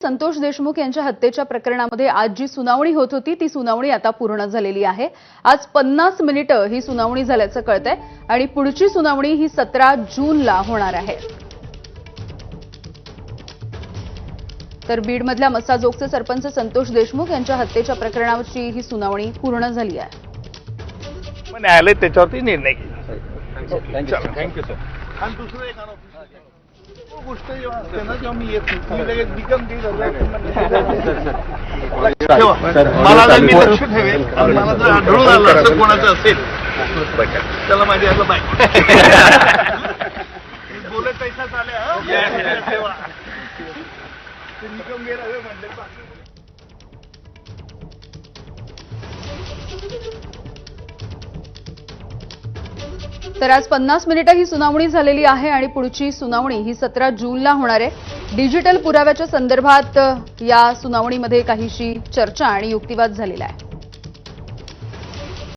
संतोष देशमुख यांच्या हत्येच्या प्रकरणामध्ये आज जी सुनावणी होत होती ती सुनावणी आता पूर्ण झालेली आहे। आज 50 मिनिटं ही सुनावणी झाल्याचं कळतंय आणि पुढची सुनावणी ही 17 जूनला होणार आहे। तर बीडमधल्या मस्साजोगचे सरपंच संतोष देशमुख यांच्या हत्येच्या प्रकरणाची ही सुनावणी पूर्ण झाली आहे। न्यायालय त्याच्यावरती निर्णय घेईल। Thank you sir. आणि दुसरं एक गोष्ट जेव्हा मी येत तुम्ही लगेच बिकम मला जर मी लक्ष ठेवेल आणि मला जर आढळून आलं असं कोणाचं असेल त्याला माझी असं बाय बोलत पैसा चालेल ठेवा निकम गेला म्हणले तर आज 50 मिनिटं ही सुनावणी झालेली आहे आणि पुढची सुनावणी ही 17 जूनला होणार आहे। डिजिटल पुराव्याच्या संदर्भात या सुनावणीमध्ये काहीशी चर्चा आणि युक्तिवाद झालेला आहे।